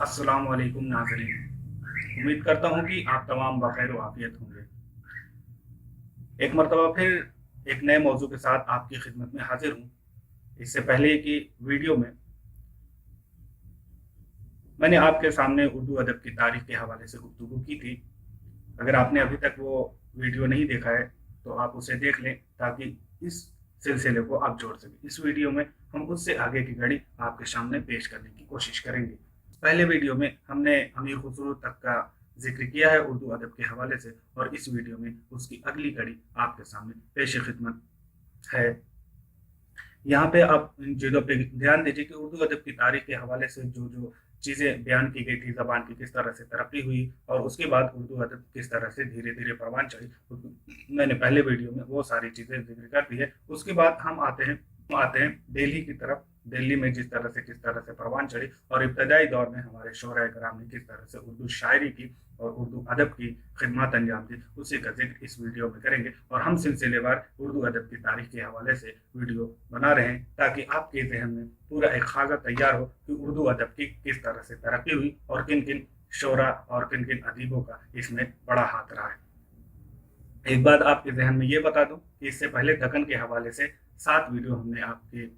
अस्सलाम वालेकुम नाज़रीन। उम्मीद करता हूँ कि आप तमाम बखैर व आफियत होंगे। एक मरतबा फिर एक नए मौजू के साथ आपकी खिदमत में हाजिर हूँ। इससे पहले की वीडियो में मैंने आपके सामने उर्दू अदब की तारीख के हवाले से गुफ्तगू की थी। अगर आपने अभी तक वो वीडियो नहीं देखा है तो आप उसे देख लें ताकि इस सिलसिले को आप जोड़ सकें। इस वीडियो में हम उससे आगे की घड़ी आपके सामने पेश करने की कोशिश करेंगे। पहले वीडियो में हमने अमीर खुसरो तक का जिक्र किया है उर्दू अदब के हवाले से, और इस वीडियो में उसकी अगली कड़ी आपके सामने पेश खिदमत है। यहाँ पे आप इन चीज़ों पे ध्यान दीजिए कि उर्दू अदब की तारीख के हवाले से जो जो चीज़ें बयान की गई थी, ज़बान की किस तरह से तरक्की हुई और उसके बाद उर्दू अदब किस तरह से धीरे धीरे परवान चढ़ी, मैंने पहले वीडियो में वो सारी चीज़ें जिक्र कर दी है। उसके बाद हम आते हैं दिल्ली की तरफ। दिल्ली में किस तरह से परवान चढ़ी और इब्तदाई दौर में हमारे शोरा कराम ने किस तरह से उर्दू शायरी की और उर्दू अदब की खिदमत अंजाम दी, उसी का जिक्र इस वीडियो में करेंगे। और हम सिलसिलेवार उर्दू अदब की तारीख के हवाले से वीडियो बना रहे हैं ताकि आपके जहन में पूरा एक खाका तैयार हो कि उर्दू अदब की किस तरह से तरक्की हुई और किन किन शोरा और किन किन अदीबों का इसमें बड़ा हाथ रहा है। एक बात आपके जहन में ये बता दूं कि इससे पहले दक्कन के हवाले से 7 वीडियो हमने आपके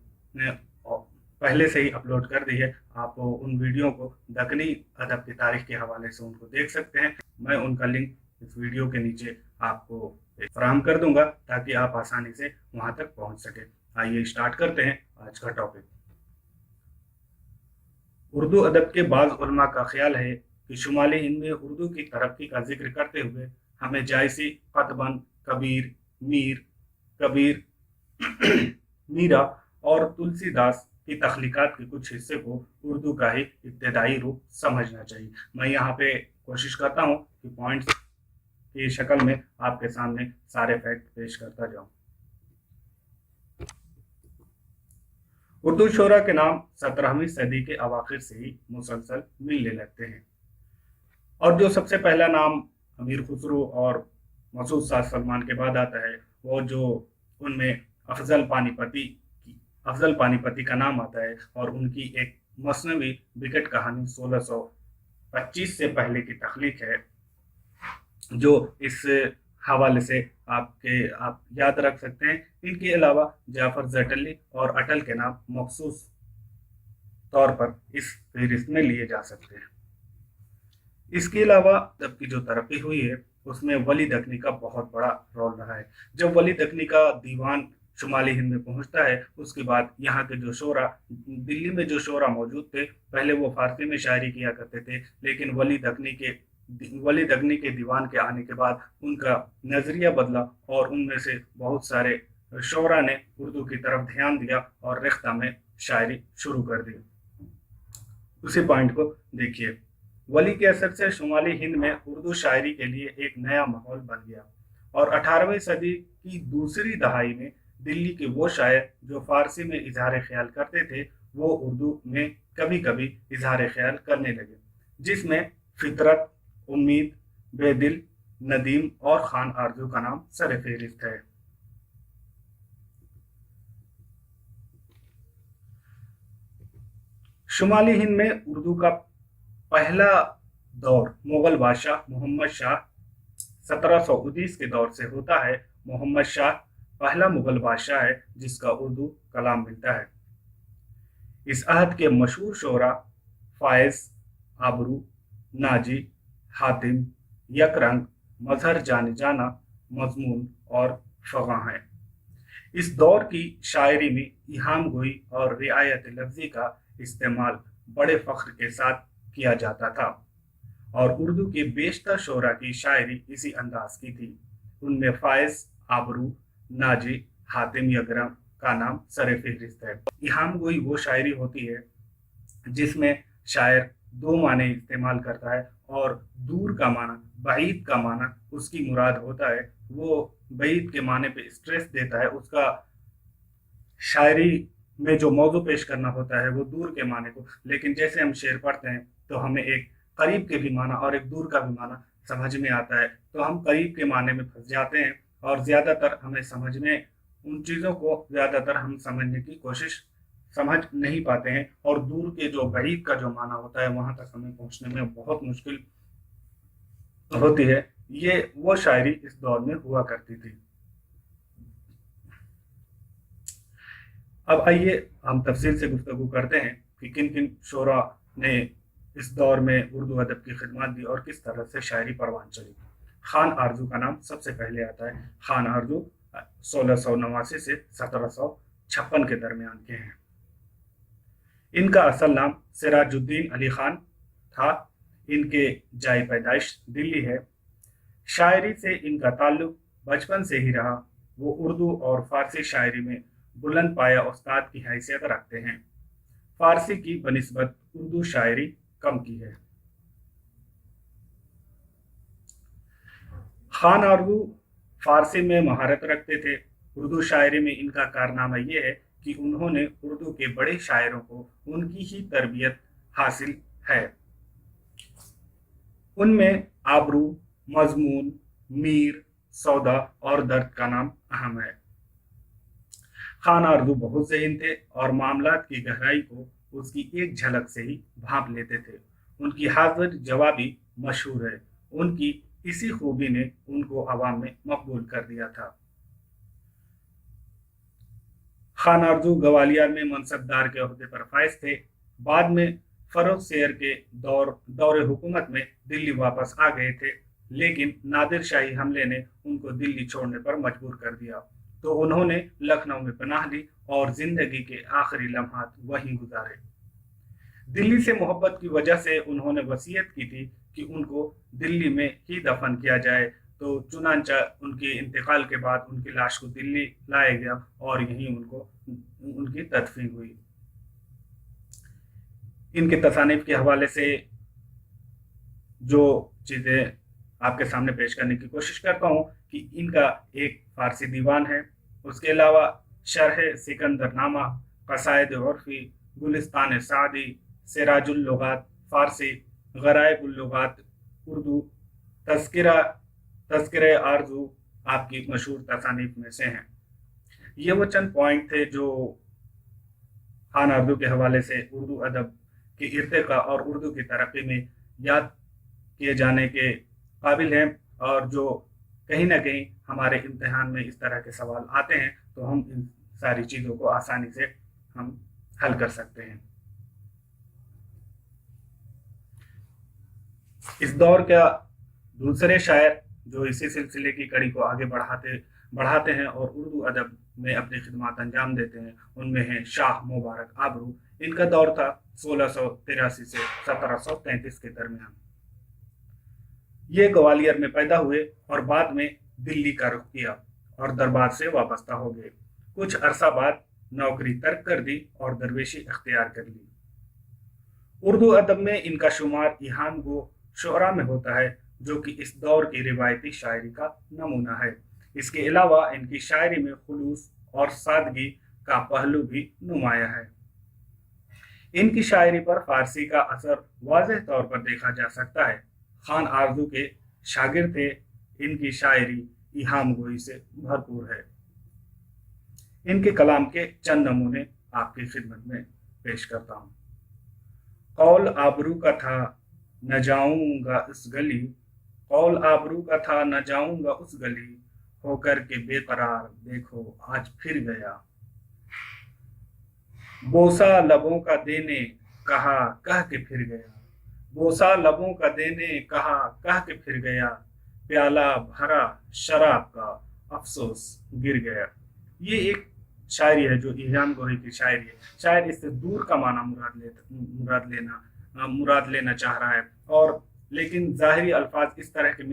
पहले से ही अपलोड कर दी है। आप उन वीडियो को दक्कनी अदब की तारीख के हवाले से उनको देख सकते हैं। मैं उनका लिंक इस वीडियो के नीचे आपको फराहम कर दूंगा ताकि आप आसानी से वहां तक पहुंच सके। आइए स्टार्ट करते हैं आज का टॉपिक। उर्दू अदब के बाज़ उलमा का ख्याल है कि शुमाली हिंद में उर्दू की तरक्की का जिक्र करते हुए हमें जायसी, क़तबन, कबीर, मीर, कबीर मीरा और तुलसीदास की तख्लीकात के कुछ हिस्से को उर्दू का ही इब्तदाई रूप समझना चाहिए। मैं यहाँ पे कोशिश करता हूँ कि पॉइंट्स की शक्ल में आपके सामने सारे फैक्ट पेश करता जाऊँ। उर्दू शोरा के नाम 17वीं सदी के अवाखिर से ही मुसलसल मिलने लगते हैं, और जो सबसे पहला नाम अमीर खुसरो और मसूद शाह सलमान के बाद आता है वो जो उनमें अफजल पानीपती का नाम आता है, और उनकी एक मसनवी विकट कहानी 1625 से पहले की तख्लीक है, जो इस हवाले से आप याद रख सकते हैं। इनके अलावा जाफर जटली और अटल के नाम मखसूस तौर पर इस फहरिस्त में लिए जा सकते हैं। इसके अलावा अदब की जो तरक्की हुई है उसमें वली दक्कनी का बहुत बड़ा रोल रहा है। जब वली दक्कनी का दीवान शुमाली हिंद में पहुंचता है उसके बाद यहाँ के जो शोरा, दिल्ली में जो शोरा मौजूद थे, पहले वो फारसी में शायरी किया करते थे, लेकिन वली दक्कनी के दीवान के आने के बाद उनका नजरिया बदला और उनमें से बहुत सारे शोरा ने उर्दू की तरफ ध्यान दिया और रेख्ता में शायरी शुरू कर दी। उसी पॉइंट को देखिए। वली के असर से शुमाली हिंद में उर्दू शायरी के लिए एक नया माहौल बन गया, और 18वीं सदी की दूसरी दहाई में दिल्ली के वो शायर जो फारसी में इजहार ख्याल करते थे वो उर्दू में कभी कभी इजहार ख्याल करने लगे, जिसमें फितरत, उम्मीद, बेदिल, नदीम और खान आरजू का नाम सर फहरिस्त है। शुमाली हिंद में उर्दू का पहला दौर मुगल बादशाह मोहम्मद शाह 1719 के दौर से होता है। मोहम्मद शाह पहला मुगल बादशाह है जिसका उर्दू कलाम मिलता है। इस अहद के मशहूर शोरा फायज, आबरू, नाजी, हातिम, यकरंग, मजहर जाने जाना, मजमून और फगा हैं। इस दौर की शायरी में इहाम गोई और रियायत लफ्जी का इस्तेमाल बड़े फख्र के साथ किया जाता था, और उर्दू के बेशतर शोरा की शायरी इसी अंदाज की थी। उनमें फायज, आबरू, नाजी, हातिम, यकरंग का नाम सर फहरिस्त है। इहाम गोई वो शायरी होती है जिसमें शायर दो माने इस्तेमाल करता है, और दूर का माना, बाईद का माना उसकी मुराद होता है। वो बाईद के माने पे स्ट्रेस देता है, उसका शायरी में जो मौजू पेश करना होता है वो दूर के माने को, लेकिन जैसे हम शेर पढ़ते हैं तो हमें एक करीब के भी माना और एक दूर का भी माना समझ में आता है, तो हम करीब के माने में फंस जाते हैं और ज़्यादातर हमें समझने उन चीज़ों को ज़्यादातर हम समझने की कोशिश समझ नहीं पाते हैं और दूर के जो بعید का जो माना होता है वहां तक हमें पहुंचने में बहुत मुश्किल होती है। ये वो शायरी इस दौर में हुआ करती थी। अब आइए हम तफसील से गुफ्तगू करते हैं कि किन किन शोरा ने इस दौर में उर्दू अदब की खिदमत दी और किस तरह से शायरी परवान चली। खान आरजू का नाम सबसे पहले आता है। खान आरजू 1689 से 1756 के दरमियान के हैं। इनका असल नाम सिराजुद्दीन अली खान था। इनके जाए पैदाइश दिल्ली है। शायरी से इनका ताल्लुक बचपन से ही रहा। वो उर्दू और फारसी शायरी में बुलंद पाया उस्ताद की हैसियत रखते हैं। फारसी की बनिस्बत उर्दू शायरी कम की है। खान आरजू फारसी में महारत रखते थे। उर्दू शायरी में इनका कारनामा यह है कि उन्होंने उर्दू के बड़े शायरों को उनकी ही तरबियत हासिल है। उनमें आबरू, मजमून, मीर, सौदा और दर्द का नाम अहम है। खान आरजू बहुत ज़हीन थे और मामलात की गहराई को उसकी एक झलक से ही भांप लेते थे। उनकी हाजिर जवाबी मशहूर है। उनकी इसी खूबी ने उनको अवाम में मकबूल कर दिया था। खान आरजू ग्वालियर में मनसबदार के ओहदे पर फाइज थे। बाद में फरोख शेर के दौरे हुकूमत में दिल्ली वापस आ गए थे, लेकिन नादिर शाही हमले ने उनको दिल्ली छोड़ने पर मजबूर कर दिया, तो उन्होंने लखनऊ में पनाह ली और जिंदगी के आखिरी लम्हात वहीं गुजारे। दिल्ली से मोहब्बत की वजह से उन्होंने वसीयत की थी कि उनको दिल्ली में ही दफन किया जाए, तो चुनांचा उनके इंतकाल के बाद उनकी लाश को दिल्ली लाया गया और यहीं उनकी तदफीन हुई। इनके तसानीफ के हवाले से जो चीज़ें आपके सामने पेश करने की कोशिश करता हूँ कि इनका एक फारसी दीवान है। उसके अलावा शरह सिकंदरनामा, कसायद उर्फी, गुलिस्तान सादी, सिराजुल लुगात फारसी, गराइबुल लुगात उर्दू, तस्किरे आरजू आपकी मशहूर तसानीफ में से हैं। ये वो चंद पॉइंट थे जो खान आरजू के हवाले से उर्दू अदब के इर्तिका और उर्दू की तरक्की में याद किए जाने के काबिल हैं, और जो कहीं ना कहीं हमारे इम्तिहान में इस तरह के सवाल आते हैं तो हम इन सारी चीज़ों को आसानी से हम हल कर सकते हैं। इस दौर का दूसरे शायर जो इसी सिलसिले की कड़ी को आगे बढ़ाते हैं और उर्दू अदब में अपनी खिदमत अंजाम देते हैं, उनमें हैं शाह मुबारक आबरू। इनका दौर था 1683 से 1733 के दरमियान। ये ग्वालियर में पैदा हुए और बाद में दिल्ली का रुख किया और दरबार से वाबस्ता हो गए। कुछ अरसा बाद नौकरी तर्क कर दी और दरवेशी अख्तियार कर ली। उर्दू अदब में इनका शुमार इहाम गो शुअरा में होता है, जो कि इस दौर की रिवायती शायरी का नमूना है। इसके अलावा इनकी शायरी में खुलूस और सादगी का पहलू भी नुमाया है। इनकी शायरी पर फारसी का असर वाज़ेह तौर पर देखा जा सकता है। खान आरजू के शागिर्द थे। इनकी शायरी इहाम गोई से भरपूर है। इनके कलाम के चंद नमूने आपकी खिदमत में पेश करता हूँ। कौल आबरू का था न जाऊंगा उस गली, कौल आबरू का था न जाऊंगा उस गली, होकर के बेकरार देखो आज फिर गया। बोसा लबों का देने कहा कह के फिर गया, बोसा लबों का देने कहा कह के फिर गया, प्याला भरा शराब का अफसोस गिर गया। ये एक शायरी है जो इल्हाम गोई की शायरी है। शायद इससे दूर का माना मुराद लेना चाह रहा है, और लेकिन ज़ाहिरी अल्फाज इस तरह के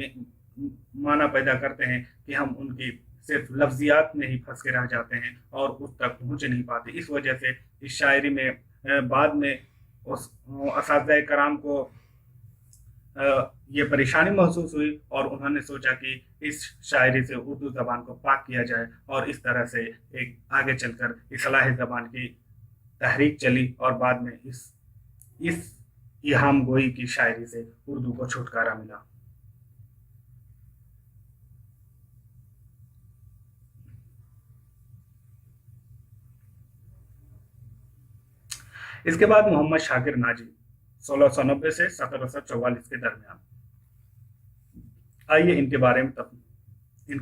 माना पैदा करते हैं कि हम उनकी सिर्फ लफ्जियात में ही फंस के रह जाते हैं और उस तक पहुँच नहीं पाते। इस वजह से इस शायरी में बाद में उस असातिज़ाए कराम को ये परेशानी महसूस हुई और उन्होंने सोचा कि इस शायरी से उर्दू ज़बान को पाक किया जाए, और इस तरह से एक आगे चलकर इस्लाह ज़बान की तहरीक चली और बाद में इस इहाम गोई की शायरी से उर्दू को छुटकारा मिला। اس کے بعد محمد شاکر ناجی 1690 سے 1744 کے درمیان. آئیے ان کے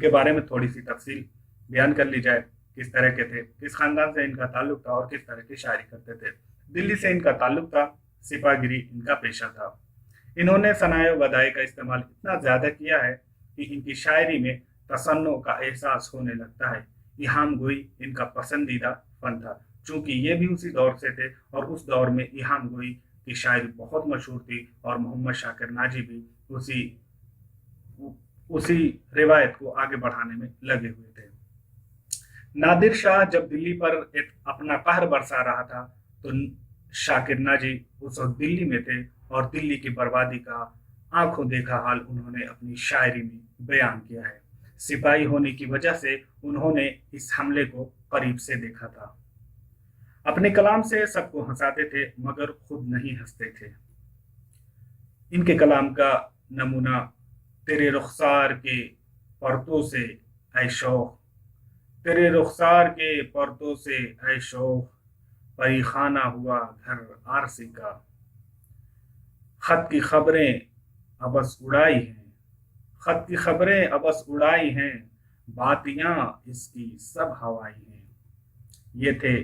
بارے میں تھوڑی سی تفصیل بیان کر لی جائے. کس طرح کے تھے, کس خاندان سے ان کا تعلق تھا اور کس طرح کی شاعری کرتے تھے. دلی سے ان کا تعلق تھا, سپاہ گیری ان کا پیشہ تھا. انہوں نے ثنائے و بدائع کا استعمال اتنا زیادہ کیا ہے کہ ان کی شاعری میں تصنع کا احساس ہونے لگتا ہے. ایہام گوئی ان کا پسندیدہ فن تھا, چونکہ یہ بھی اسی دور سے تھے اور اس دور میں ایہام گوئی کی شاعری بہت مشہور تھی اور محمد شاکر ناجی بھی اسی روایت کو آگے بڑھانے میں لگے ہوئے تھے. نادر شاہ جب دلی پر اپنا قہر برسا رہا تھا تو شاکر ناجی اس وقت دلی میں تھے اور دلی کی بربادی کا آنکھوں دیکھا حال انہوں نے اپنی شاعری میں بیان کیا ہے. سپاہی ہونے کی وجہ سے انہوں نے اس حملے کو قریب سے دیکھا تھا. اپنے کلام سے سب کو ہنساتے تھے مگر خود نہیں ہنستے تھے. ان کے کلام کا نمونہ تیرے رخسار کے پرتوں سے اے شوق, تیرے رخسار کے پرتوں سے اے شوق, پری خانہ ہوا گھر آرسی کا, خط کی خبریں ابس اڑائی ہیں, خط کی خبریں ابس اڑائی ہیں, باتیاں اس کی سب ہوائی ہیں. یہ تھے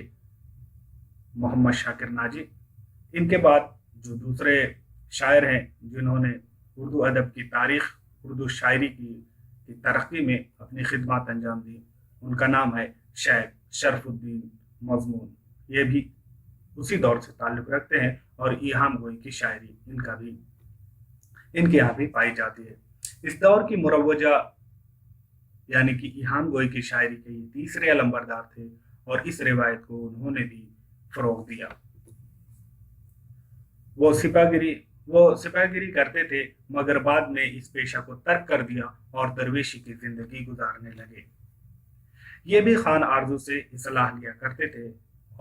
محمد شاکر ناجی. ان کے بعد جو دوسرے شاعر ہیں جنہوں نے اردو ادب کی تاریخ, اردو شاعری کی ترقی میں اپنی خدمات انجام دی, ان کا نام ہے شیخ شرف الدین مضمون. یہ بھی اسی دور سے تعلق رکھتے ہیں اور ایہام گوئی کی شاعری ان کے یہاں بھی پائی جاتی ہے. اس دور کی مروجہ یعنی کہ ایہام گوئی کی شاعری کے یہ تیسرے علمبردار تھے اور اس روایت کو انہوں نے بھی فروغ دیا. وہ سپاہ گیری کرتے تھے مگر بعد میں اس پیشہ کو ترک کر دیا اور درویشی کی زندگی گزارنے لگے. یہ بھی خان آرزو سے اصلاح لیا کرتے تھے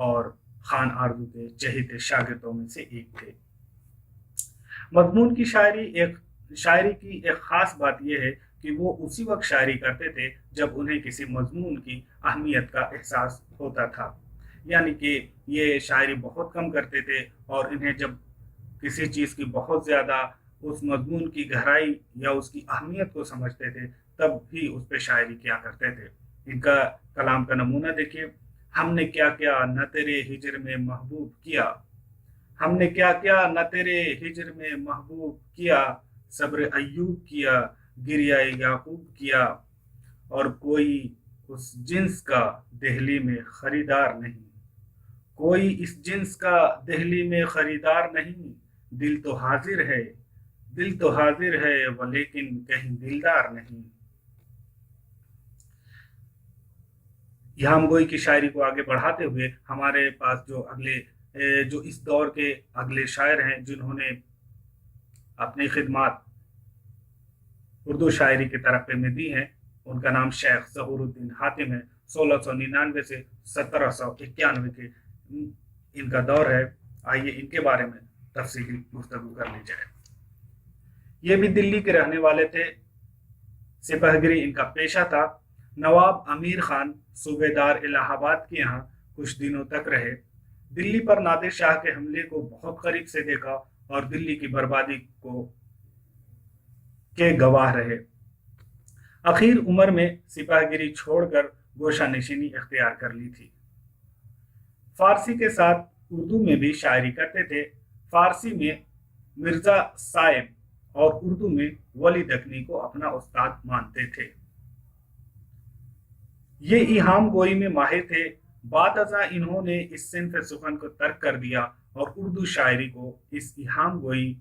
اور خان آرزو کے چہیتے شاگردوں میں سے ایک تھے. مضمون کی شاعری کی ایک خاص بات یہ ہے کہ وہ اسی وقت شاعری کرتے تھے جب انہیں کسی مضمون کی اہمیت کا احساس ہوتا تھا. یعنی کہ یہ شاعری بہت کم کرتے تھے اور انہیں جب کسی چیز کی بہت زیادہ اس مضمون کی گہرائی یا اس کی اہمیت کو سمجھتے تھے تب ہی اس پہ شاعری کیا کرتے تھے. ان کا کلام کا نمونہ دیکھیے. ہم نے کیا کیا نہ تیرے ہجر میں محبوب کیا, ہم نے کیا کیا نہ تیرے ہجر میں محبوب کیا, صبر ایوب کیا گریہ یعقوب کیا, اور کوئی اس جنس کا دہلی میں خریدار نہیں, کوئی اس جنس کا دہلی میں خریدار نہیں, دل تو حاضر ہے ولیکن کہیں دلدار نہیں. ایہام گوئی کی شاعری کو آگے بڑھاتے ہوئے ہمارے پاس جو اس دور کے اگلے شاعر ہیں جنہوں نے اپنی خدمات اردو شاعری کی ترقی میں دی ہیں, ان کا نام شیخ ظہور الدین حاتم ہے. 1699 سے 1791 کے ان کا دور ہے. آئیے ان کے بارے میں تفصیلی گفتگو کر لی جائے. یہ بھی دلی کے رہنے والے تھے. سپاہ گیری ان کا پیشہ تھا. نواب امیر خان صوبیدار الہ آباد کے یہاں کچھ دنوں تک رہے. دلی پر نادر شاہ کے حملے کو بہت قریب سے دیکھا اور دلی کی بربادی کے گواہ رہے. اخیر عمر میں سپاہ گیری چھوڑ کر گوشہ نشینی اختیار کر لی تھی. فارسی کے ساتھ اردو میں بھی شاعری کرتے تھے. فارسی میں مرزا صاحب اور اردو میں ولی دکنی کو اپنا استاد مانتے تھے. یہ ایہام گوئی میں ماہر تھے. بعد ازاں انہوں نے اس صنف سخن کو ترک کر دیا اور اردو شاعری کو اس ایہام گوئی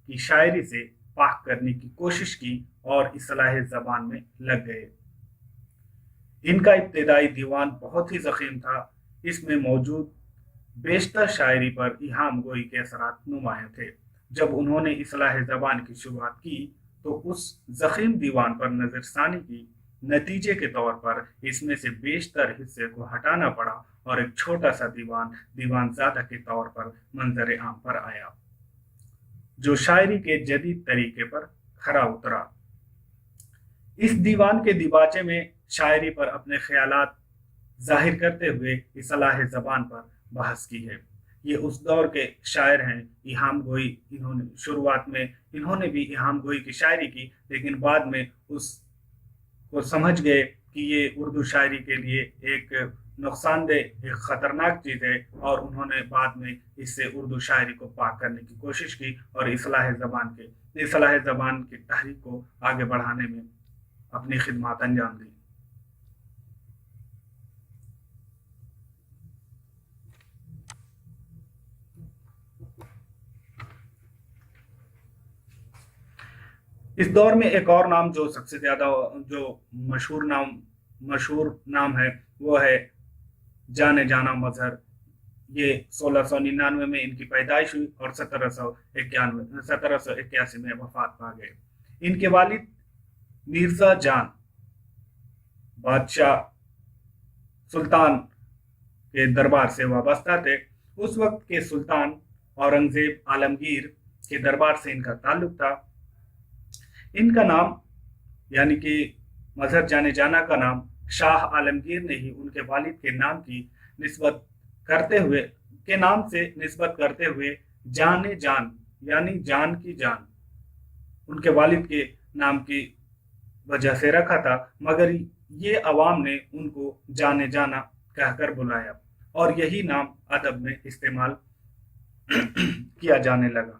کی شاعری سے پاک کرنے کی کوشش کی اور اصلاح زبان میں لگ گئے. ان کا ابتدائی دیوان بہت ہی ضخیم تھا. اس میں موجود بیشتر شاعری پر ایہام گوئی کے اثرات نمایاں تھے. جب انہوں نے اصلاح زبان کی شروعات کی تو اس ضخیم دیوان پر نظر ثانی کی. نتیجے کے طور پر اس میں سے بیشتر حصے کو ہٹانا پڑا اور ایک چھوٹا سا دیوان زیادہ کے طور پر منظر عام پر آیا جو شاعری کے جدید طریقے پر کھرا اترا. اس دیوان کے دیباچے میں شاعری پر اپنے خیالات ظاہر کرتے ہوئے اصلاح زبان پر بحث کی ہے. ये उस दौर के शायर हैं। इहाम गोई, इन्होंने शुरुआत में इन्होंने भी इहाम गोई की शायरी की, लेकिन बाद में उसको समझ गए कि ये उर्दू शायरी के लिए एक नुकसानदेह, एक खतरनाक चीज़ है, और उन्होंने बाद में इससे उर्दू शायरी को पाक करने की कोशिश की और इस्लाह ज़बान की तहरीक को आगे बढ़ाने में अपनी खिदमत अंजाम दी। इस दौर में एक और नाम जो सबसे ज्यादा जो मशहूर नाम है वो है जाने जाना मजहर। ये 1699 में इनकी पैदाइश हुई और 1781 में वफात पा गए। इनके वालिद मिर्जा जान बादशाह सुल्तान के दरबार से वाबस्ता थे। उस वक्त के सुल्तान औरंगजेब आलमगीर के दरबार से इनका ताल्लुक था। इनका नाम यानी कि मजहर जाने जाना का नाम शाह आलमगीर ने ही उनके वालिद के नाम की निस्बत करते हुए जाने जान यानी जान की जान उनके वालिद के नाम की वजह से रखा था, मगर ये अवाम ने उनको जाने जाना कहकर बुलाया और यही नाम अदब में इस्तेमाल किया जाने लगा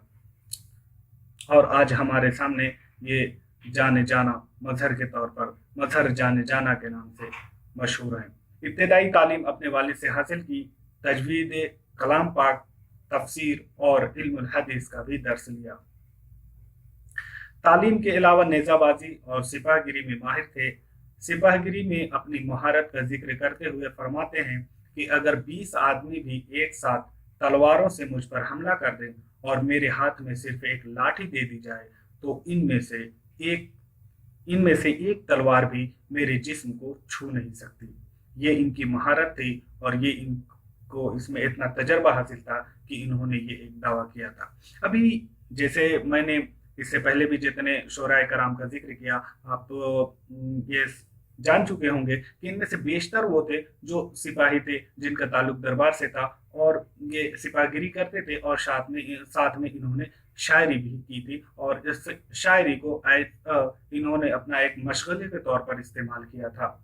और आज हमारे सामने ये जाने जाना मजहर के तौर पर मजहर जाने जाना के नाम से मशहूर हैं। इब्तदाई तालीम अपने वालिद से हासिल की, तजवीद कलाम पाक, तफसीर और इल्मुल हदीस का भी दर्स लिया। तालीम के अलावा नेज़ाबाजी और सिपाहगिरी में माहिर थे। सिपाहगिरी में अपनी महारत का जिक्र करते हुए फरमाते हैं कि अगर 20 आदमी भी एक साथ तलवारों से मुझ पर हमला कर दें और मेरे हाथ में सिर्फ एक लाठी दे दी जाए तो इनमें से एक तलवार भी मेरे जिस्म को छू नहीं सकती। ये इनकी महारत थी और ये इनको इसमें इतना तजर्बा हासिल था कि इन्होंने ये एक दावा किया था। अभी जैसे मैंने इससे पहले भी जितने शोराए कराम का जिक्र किया, आप तो ये जान चुके होंगे कि इनमें से बेशतर वो थे जो सिपाही थे, जिनका ताल्लुक दरबार से था और ये सिपाहगिरी करते थे और साथ में इन्होंने शायरी भी की थी और इस शायरी को इन्होंने अपना एक मशगले के तौर पर इस्तेमाल किया था।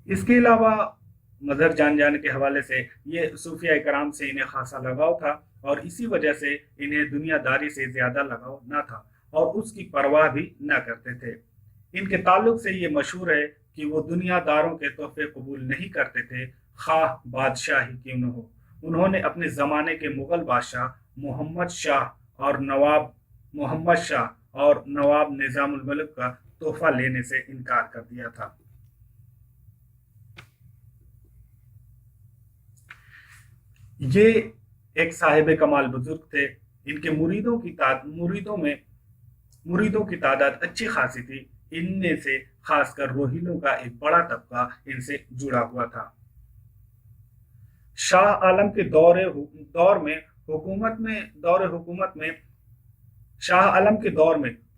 इसके अलावा मजहर जान जाने के हवाले से ये सूफिया कराम से इन्हें खासा लगाव था और इसी वजह से इन्हें दुनियादारी से ज्यादा लगाव न था और उसकी परवाह भी न करते थे। इनके ताल्लुक से ये मशहूर है कि वो दुनियादारों के तोहफे कबूल नहीं करते थे, खाह बादशाह ही क्यों न हो। उन्होंने अपने जमाने के मुगल बादशाह मोहम्मद शाह और नवाब निजामुल मुल्क का तोहफा लेने से इनकार कर दिया था। ये एक साहिब कमाल बुजुर्ग थे। इनके मुरीदों की तादाद अच्छी खासी थी। इनमें से खासकर रोहिलों का एक बड़ा तबका इनसे जुड़ा हुआ था। शाह आलम के दौर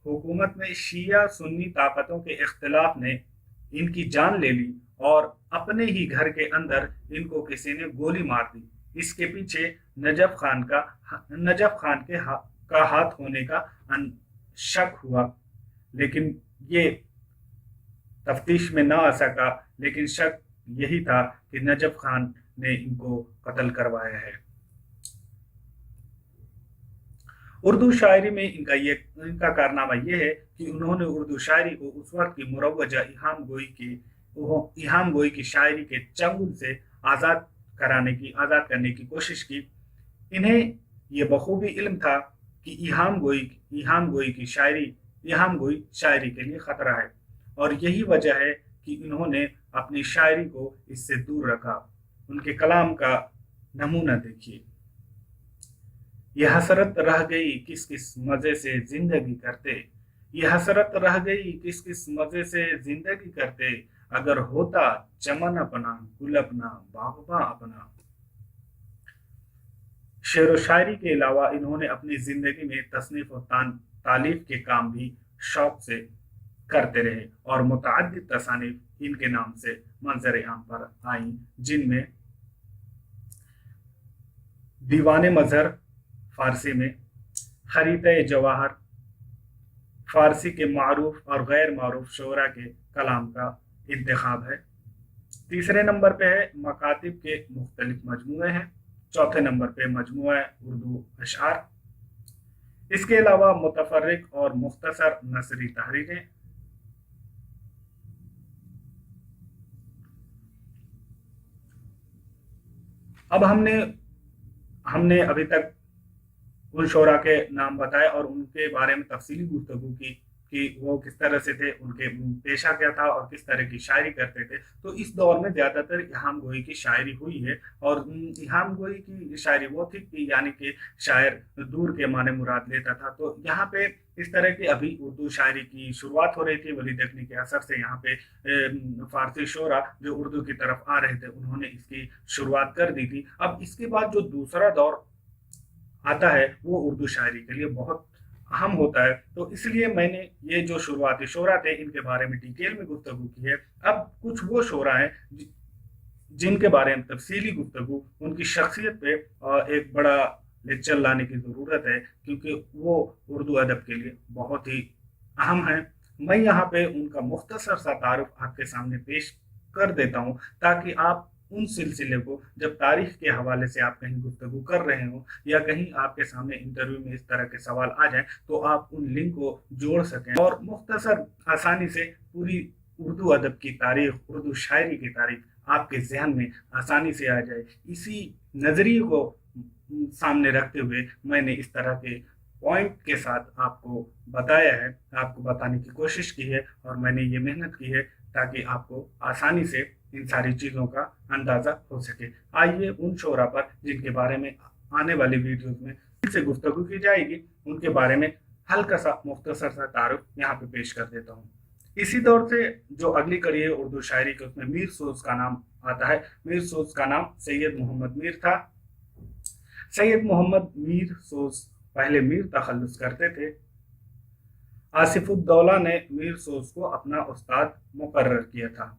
हुकूमत में शिया सुन्नी ताकतों के इख्तिलाफ ने इनकी जान ले ली और अपने ही घर के अंदर इनको किसी ने गोली मार दी। इसके पीछे नजफ खान का हाथ होने का शक हुआ, लेकिन ये तफ्तीश में ना आ सका। लेकिन शक यही था कि नजफ खान ने इनको कत्ल करवाया है। उर्दू शायरी में इनका कारनामा यह है कि उन्होंने उर्दू शायरी को उस वक्त की मुरव्वजा इहाम गोई की शायरी के चंगुल से आजाद करने की कोशिश की। इन्हें यह बखूबी इल्म था कि इहाम गोई शायरी के लिए खतरा है और यही वजह है कि इन्होंने अपनी शायरी को इससे दूर रखा। उनके कलाम का नमूना देखिए। यह हसरत रह गई किस किस मजे से जिंदगी करते, यह हसरत रह गई किस किस मजे से जिंदगी करते, अगर होता चमन अपना गुल अपना बागबा अपना। शेर व शायरी के अलावा इन्होंने अपनी जिंदगी में तसनीफ और तालीफ के काम भी शौक से करते रहे और मुतअद्दिद तसानीफ इनके नाम से मंजर आम पर आई, जिनमें दीवाने मजहर फारसी में, खरीते जवाहर फारसी के मारूफ और गैर मारूफ शोरा के कलाम का इंतखाब है। तीसरे नंबर पे है मकातिब के मुख्तलिफ मजमूए हैं। चौथे नंबर पे मजमूआ उर्दू अशआर। इसके अलावा मुतफर्रिक और मुख्तसर नसरी तहरीरें। अब हमने अभी तक उन शोरा के नाम बताए और उनके बारे में तफसीली गुफ्तगू की कि वो किस तरह से थे, उनके पेशा क्या था और किस तरह की शायरी करते थे। तो इस दौर में ज़्यादातर इल्हाम गोई की शायरी हुई है और इल्हाम गोई की शायरी वो थी कि यानी कि शायर दूर के माने मुराद लेता था। तो यहाँ पे इस तरह की अभी उर्दू शायरी की शुरुआत हो रही थी। वलीद अख्तरी के असर से यहाँ पे फारसी शोरा जो उर्दू की तरफ आ रहे थे उन्होंने इसकी शुरुआत कर दी थी। अब इसके बाद जो दूसरा दौर आता है वो उर्दू शायरी के लिए बहुत अहम होता है। तो इसलिए मैंने ये जो शुरुआती शोरा थे इनके बारे में डिटेल में गुफ्तगू की है। अब कुछ वो शोरा हैं जिनके बारे में तफसीली गुफ्तगू, उनकी शख्सियत पे एक बड़ा लेक्चर लाने की ज़रूरत है क्योंकि वो उर्दू अदब के लिए बहुत ही अहम है। मैं यहाँ पे उनका मुख्तसर सा तारुफ आपके सामने पेश कर देता हूँ ताकि आप उन सिलसिले को जब तारीख के हवाले से आप कहीं गुफ्तगू कर रहे हो या कहीं आपके सामने इंटरव्यू में इस तरह के सवाल आ जाए तो आप उन लिंक को जोड़ सकें और मुख्तसर आसानी से पूरी उर्दू अदब की तारीख, उर्दू शायरी की तारीख आपके जहन में आसानी से आ जाए। इसी नज़रिए को सामने रखते हुए मैंने इस तरह के पॉइंट के साथ आपको बताया है, आपको बताने की कोशिश की है और मैंने ये मेहनत की है ताकि आपको आसानी से इन सारी चीज़ों का अंदाज़ा हो सके। आइए उन शोरा पर जिनके बारे में आने वाली वीडियोस में फिर से गुफ्तगू की जाएगी उनके बारे में हल्का सा मुख्तसर सा तारुफ यहाँ पे पेश कर देता हूँ। इसी दौर से जो अगली कड़ी है उर्दू शायरी के, उसमें मीर सोज का नाम आता है। मीर सोज का नाम सैयद मोहम्मद मीर था। सैयद मोहम्मद मीर सोज पहले मीर तखल्लुस करते थे। आसिफुद्दौला ने मीर सोज को अपना उस्ताद मुकर्रर किया था।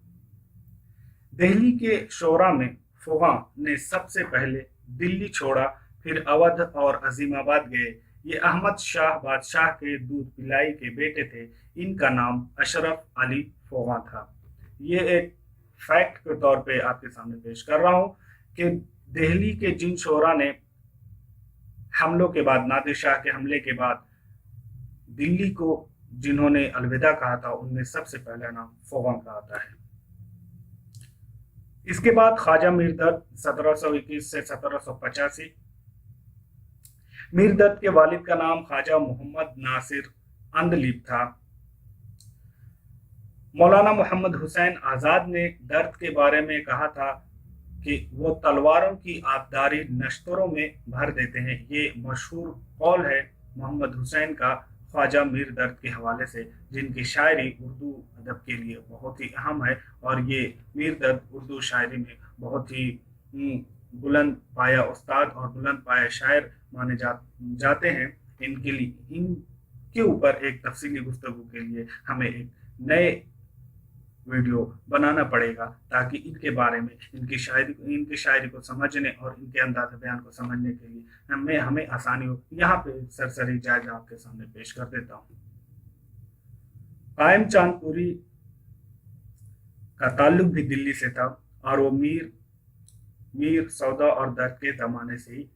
दिल्ली के शोरा में फुगा ने सबसे पहले दिल्ली छोड़ा, फिर अवध और अजीमाबाद गए। ये अहमद शाह बादशाह के दूध पिलाई के बेटे थे। इनका नाम अशरफ अली फुगा था। ये एक फैक्ट के तौर पे आपके सामने पेश कर रहा हूँ कि दिल्ली के जिन शोरा ने हमलों के बाद, नादिर शाह के हमले के बाद दिल्ली को जिन्होंने अलविदा कहा था उनमें सबसे पहला नाम फुगा का आता है। इसके बाद ख्वाजा मीरदर्द 1721 से 1785। मीरदर्द के वालिद का नाम ख्वाजा मोहम्मद नासिर अंदलीब था। मौलाना मोहम्मद हुसैन आज़ाद ने दर्द के बारे में कहा था कि वो तलवारों की आबदारी नश्तरों में भर देते हैं। ये मशहूर कौल है मोहम्मद हुसैन का ख्वाजा मीर दर्द के हवाले से, जिनकी शायरी उर्दू अदब के लिए बहुत ही अहम है और ये मीर दर्द उर्दू शायरी में बहुत ही बुलंद पाया उस्ताद और बुलंद पाया शायर माने जाते हैं। इनके ऊपर एक तफसीली गुफ्तगू के लिए हमें एक नए वीडियो बनाना पड़ेगा ताकि इनके बारे में, इनकी शायरी को समझने और इनके अंदाज़ बयान को समझने के लिए हमें आसानी हो। यहाँ पे सरसरी जायजा आपके सामने पेश कर देता हूँ। कायम चांदपुरी का ताल्लुक भी दिल्ली से था और वो मीर सौदा और दर्द के ज़माने से ही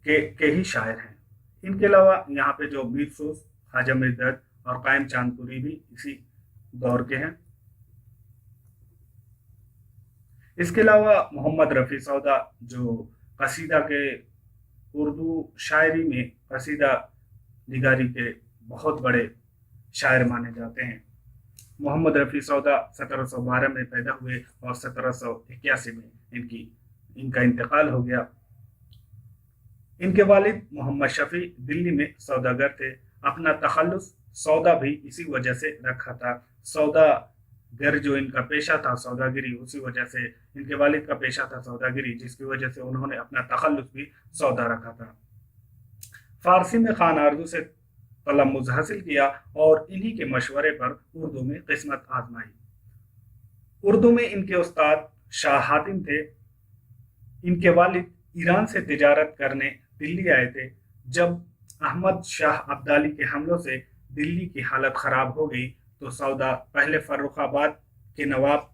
के ही शायर हैं। इनके अलावा यहाँ पे जो मीर सोज, ख्वाजा मीर दर्द और कायम चांदपुरी भी इसी दौर के हैं। इसके अलावा मोहम्मद रफ़ी सौदा जो कसीदा के उर्दू शायरी में कसीदा निगारी के बहुत बड़े शायर माने जाते हैं। मोहम्मद रफ़ी सौदा 1712 में पैदा हुए और 1781 में इनका इंतकाल हो गया। इनके वालिद मोहम्मद शफी दिल्ली में सौदागर थे। अपना तखल्लुस सौदा भी इसी वजह से रखा था। सौदागर जो इनका पेशा था सौदागिरी, उसी वजह से इनके वालिद का पेशा था सौदागिरी, जिसकी वजह से उन्होंने अपना तखल्लुस भी सौदा रखा था। फारसी में खान आरजू से तलम्मुज़ हासिल किया और इन्हीं के मशवरे पर उर्दू में किस्मत आजमाई। उर्दू में इनके उस्ताद शाह हातिम थे। इनके वालिद ईरान से तिजारत करने दिल्ली आए थे। जब अहमद शाह अब्दाली के हमलों से दिल्ली की हालत खराब हो गई तो सौदा पहले फर्रुखाबाद के नवाब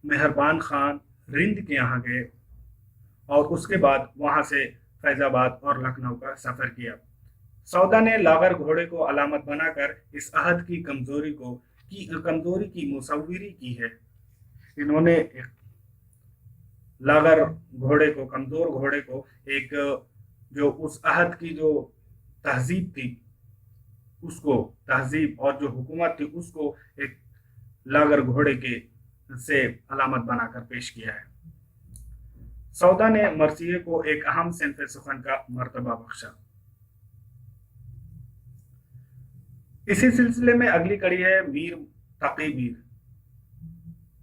मेहरबान खान रिंद के यहाँ गए और उसके बाद वहां से फैजाबाद और लखनऊ का सफर किया। सौदा ने लागर घोड़े को अलामत बनाकर इस अहद की कमजोरी की मुसव्विरी की है। इन्होंने लागर घोड़े को, कमजोर घोड़े को, एक जो उस अहद की जो तहजीब थी उसको, तहजीब और जो हुकूमत थी उसको एक लागर घोड़े के से अलामत बनाकर पेश किया है। सौदा ने मरसिये को एक अहम सिन्फ सुखन का मर्तबा बख्शा। इसी सिलसिले में अगली कड़ी है मीर तकी मीर।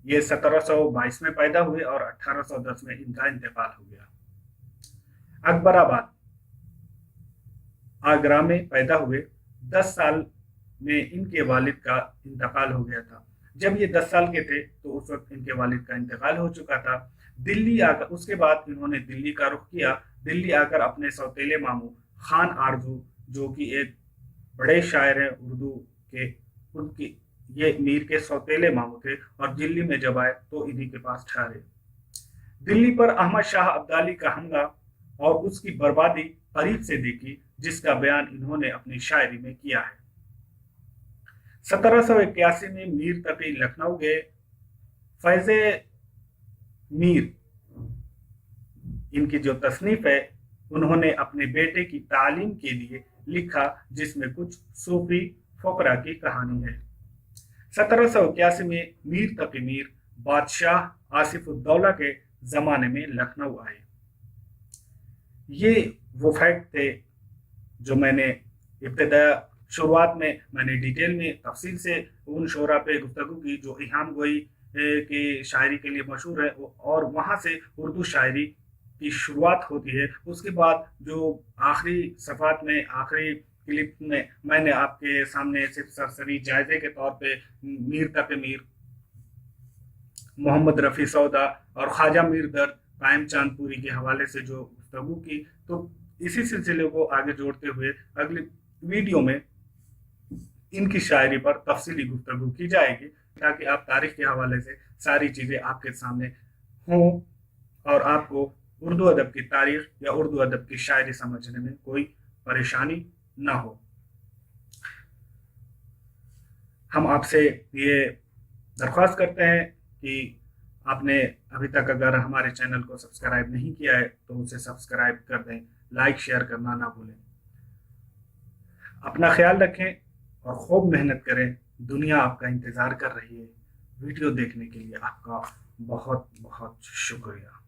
ये 1722 में पैदा हुए और 1810 में इनका इंतकाल हो गया। अकबराबाद आगरा में पैदा हुए। 10 साल में इनके वालिद का इंतकाल हो गया था। जब ये 10 साल के थे तो उस वक्त इनके वालिद का इंतकाल हो चुका था। दिल्ली आकर उसके बाद इन्होंने दिल्ली का रुख किया। दिल्ली आकर अपने सौतेले मामू खान आरजू, जो कि एक बड़े शायर हैं उर्दू के, उनकी ये मीर के सौतेले मामू थे और दिल्ली में जब आए तो इन्हीं के पास ठहरे। दिल्ली पर अहमद शाह अब्दाली का हमला और उसकी बर्बादी करीब से देखी, जिसका बयान इन्होंने अपनी शायरी में किया है। 1781 में मीर तकी लखनऊ गए। फैज़े मीर इनकी जो तसनीफ है उन्होंने अपने बेटे की तालीम के लिए लिखा, जिसमें कुछ सूफी फकरा की कहानी है। 1781 में मीर तकी मीर बादशाह आसिफुद्दौला के जमाने में लखनऊ आए। ये वो फैक्ट थे जो मैंने इब्तिदा शुरुआत में मैंने डिटेल में तफसील से उन शोरा पे गुफ्तगू की जो इहाम गोई की शायरी के लिए मशहूर है, और वहाँ से उर्दू शायरी की शुरुआत होती है। उसके बाद जो आखिरी सफ़ात में, आखिरी क्लिप में मैंने आपके सामने सिर्फ सरसरी जायजे के तौर पे मीर तकी मीर, मोहम्मद रफ़ी सौदा और ख्वाजा मीर दर्द कायम चांदपुरी के हवाले से जो गुफ्तगू की, तो इसी सिलसिले को आगे जोड़ते हुए अगली वीडियो में इनकी शायरी पर तफसीली गुफ्तगू की जाएगी, ताकि आप तारीख के हवाले से सारी चीज़ें आपके सामने हों और आपको उर्दू अदब की तारीख या उर्दू अदब की शायरी समझने में कोई परेशानी ना हो। हम आपसे ये दरख्वास्त करते हैं कि आपने अभी तक अगर हमारे चैनल को सब्सक्राइब नहीं किया है तो उसे सब्सक्राइब कर दें, लाइक शेयर करना ना भूलें। अपना ख्याल रखें और खूब मेहनत करें। दुनिया आपका इंतज़ार कर रही है। वीडियो देखने के लिए आपका बहुत बहुत शुक्रिया।